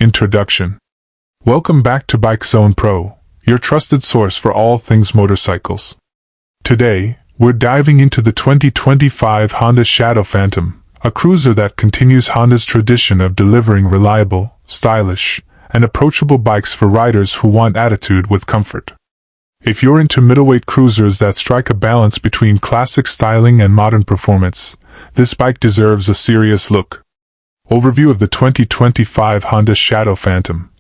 Introduction. Welcome back to Bike Zone Pro, your trusted source for all things motorcycles. Today, we're diving into the 2025 Honda Shadow Phantom, a cruiser that continues Honda's tradition of delivering reliable, stylish, and approachable bikes for riders who want attitude with comfort. If you're into middleweight cruisers that strike a balance between classic styling and modern performance, this bike deserves a serious look. Overview of the 2025 Honda Shadow Phantom.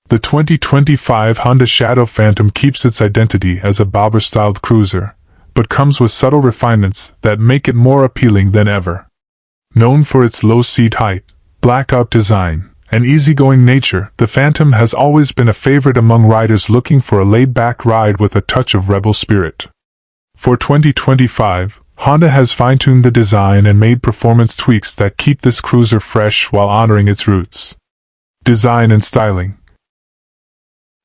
The 2025 Honda Shadow Phantom keeps its identity as a bobber-styled cruiser, but comes with subtle refinements that make it more appealing than ever. Known for its low seat height, blacked-out design, and easygoing nature, the Phantom has always been a favorite among riders looking for a laid-back ride with a touch of rebel spirit. For 2025, Honda has fine-tuned the design and made performance tweaks that keep this cruiser fresh while honoring its roots. Design and styling.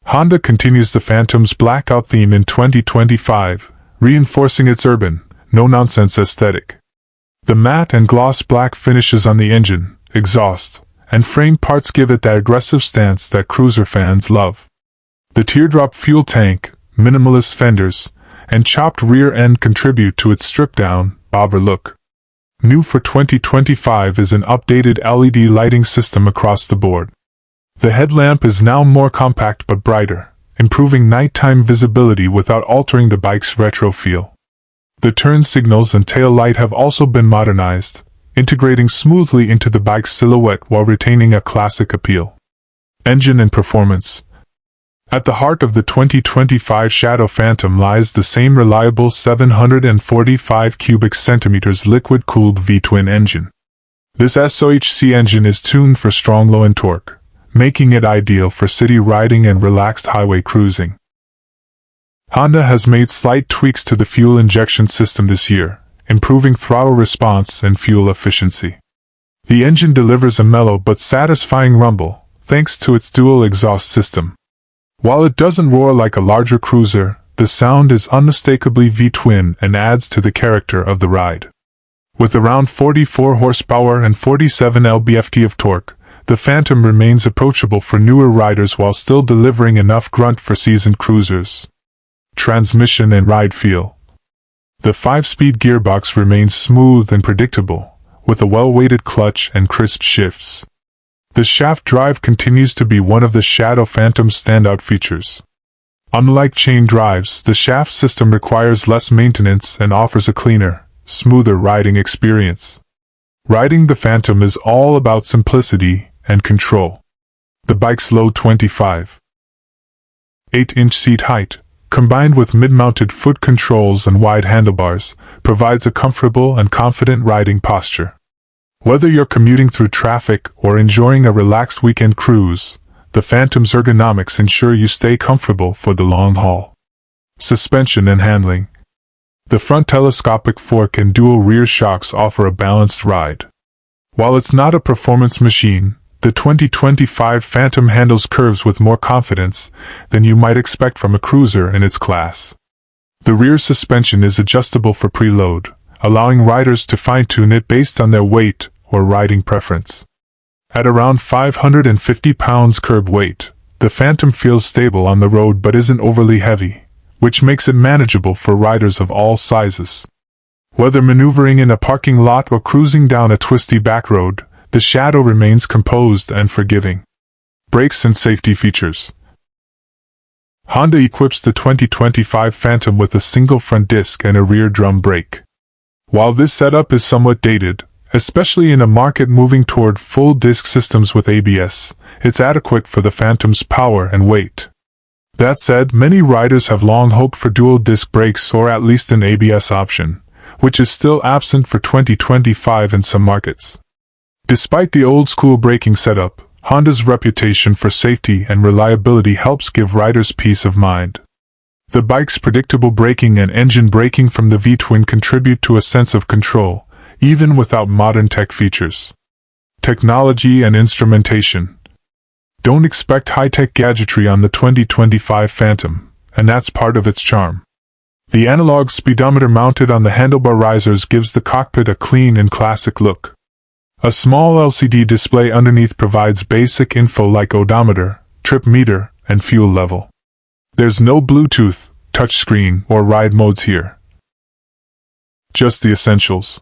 Honda continues the Phantom's blackout theme in 2025, reinforcing its urban, no-nonsense aesthetic. The matte and gloss black finishes on the engine, exhaust, and frame parts give it that aggressive stance that cruiser fans love. The teardrop fuel tank, minimalist fenders, and chopped rear end contribute to its stripped-down, bobber look. New for 2025 is an updated LED lighting system across the board. The headlamp is now more compact but brighter, improving nighttime visibility without altering the bike's retro feel. The turn signals and tail light have also been modernized, integrating smoothly into the bike's silhouette while retaining a classic appeal. Engine and performance. At the heart of the 2025 Shadow Phantom lies the same reliable 745 cubic centimeters liquid-cooled V-twin engine. This SOHC engine is tuned for strong low-end torque, making it ideal for city riding and relaxed highway cruising. Honda has made slight tweaks to the fuel injection system this year, improving throttle response and fuel efficiency. The engine delivers a mellow but satisfying rumble, thanks to its dual exhaust system. While it doesn't roar like a larger cruiser, the sound is unmistakably V-twin and adds to the character of the ride. With around 44 horsepower and 47 lb-ft of torque, the Phantom remains approachable for newer riders while still delivering enough grunt for seasoned cruisers. Transmission and ride feel. The 5-speed gearbox remains smooth and predictable, with a well-weighted clutch and crisp shifts. The shaft drive continues to be one of the Shadow Phantom's standout features. Unlike chain drives, the shaft system requires less maintenance and offers a cleaner, smoother riding experience. Riding the Phantom is all about simplicity and control. The bike's low 25.8-inch seat height, combined with mid-mounted foot controls and wide handlebars, provides a comfortable and confident riding posture. Whether you're commuting through traffic or enjoying a relaxed weekend cruise, the Phantom's ergonomics ensure you stay comfortable for the long haul. Suspension and handling. The front telescopic fork and dual rear shocks offer a balanced ride. While it's not a performance machine, the 2025 Phantom handles curves with more confidence than you might expect from a cruiser in its class. The rear suspension is adjustable for preload, allowing riders to fine-tune it based on their weight or riding preference. At around 550 pounds curb weight, the Phantom feels stable on the road but isn't overly heavy, which makes it manageable for riders of all sizes. Whether maneuvering in a parking lot or cruising down a twisty back road, the Shadow remains composed and forgiving. Brakes and safety features. Honda equips the 2025 Phantom with a single front disc and a rear drum brake. While this setup is somewhat dated, especially in a market moving toward full disc systems with ABS, it's adequate for the Phantom's power and weight. That said, many riders have long hoped for dual disc brakes or at least an ABS option, which is still absent for 2025 in some markets. Despite the old-school braking setup, Honda's reputation for safety and reliability helps give riders peace of mind. The bike's predictable braking and engine braking from the V-twin contribute to a sense of control, even without modern tech features. Technology and instrumentation. Don't expect high-tech gadgetry on the 2025 Phantom, and that's part of its charm. The analog speedometer mounted on the handlebar risers gives the cockpit a clean and classic look. A small LCD display underneath provides basic info like odometer, trip meter, and fuel level. There's no Bluetooth, touchscreen, or ride modes here. Just the essentials.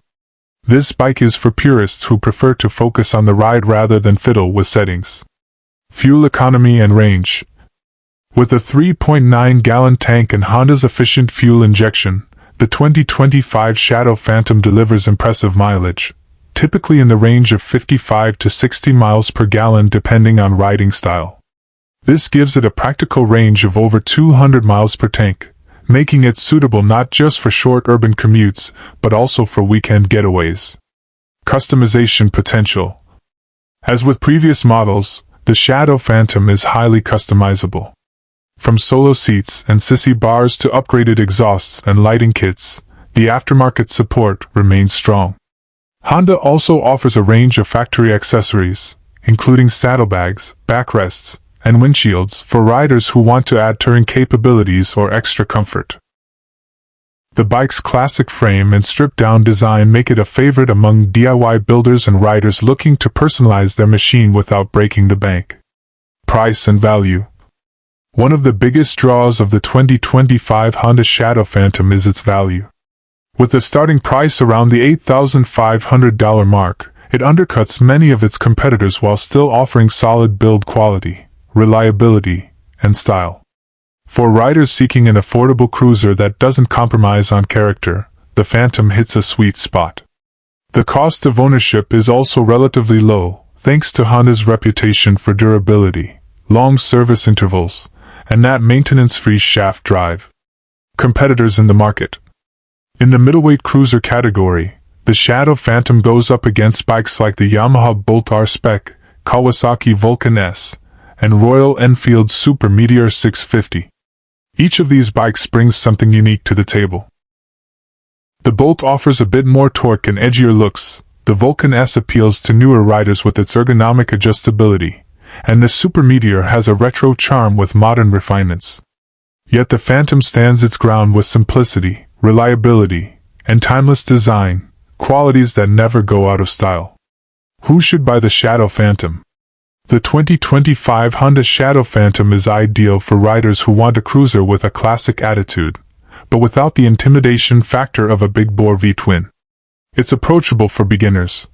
This bike is for purists who prefer to focus on the ride rather than fiddle with settings. Fuel economy and range. With a 3.9-gallon tank and Honda's efficient fuel injection, the 2025 Shadow Phantom delivers impressive mileage, typically in the range of 55 to 60 miles per gallon depending on riding style. This gives it a practical range of over 200 miles per tank, making it suitable not just for short urban commutes, but also for weekend getaways. Customization potential. As with previous models, the Shadow Phantom is highly customizable. From solo seats and sissy bars to upgraded exhausts and lighting kits, the aftermarket support remains strong. Honda also offers a range of factory accessories, including saddlebags, backrests, and windshields for riders who want to add touring capabilities or extra comfort. The bike's classic frame and stripped-down design make it a favorite among DIY builders and riders looking to personalize their machine without breaking the bank. Price and value. One of the biggest draws of the 2025 Honda Shadow Phantom is its value. With the starting price around the $8,500 mark, it undercuts many of its competitors while still offering solid build quality, reliability, and style. For riders seeking an affordable cruiser that doesn't compromise on character, the Phantom hits a sweet spot. The cost of ownership is also relatively low, thanks to Honda's reputation for durability, long service intervals, and that maintenance-free shaft drive. Competitors in the market. In the middleweight cruiser category, the Shadow Phantom goes up against bikes like the Yamaha Bolt R-Spec, Kawasaki Vulcan S, and Royal Enfield Super Meteor 650. Each of these bikes brings something unique to the table. The Bolt offers a bit more torque and edgier looks, the Vulcan S appeals to newer riders with its ergonomic adjustability, and the Super Meteor has a retro charm with modern refinements. Yet the Phantom stands its ground with simplicity, reliability, and timeless design, qualities that never go out of style. Who should buy the Shadow Phantom? The 2025 Honda Shadow Phantom is ideal for riders who want a cruiser with a classic attitude, but without the intimidation factor of a big-bore V-twin. It's approachable for beginners,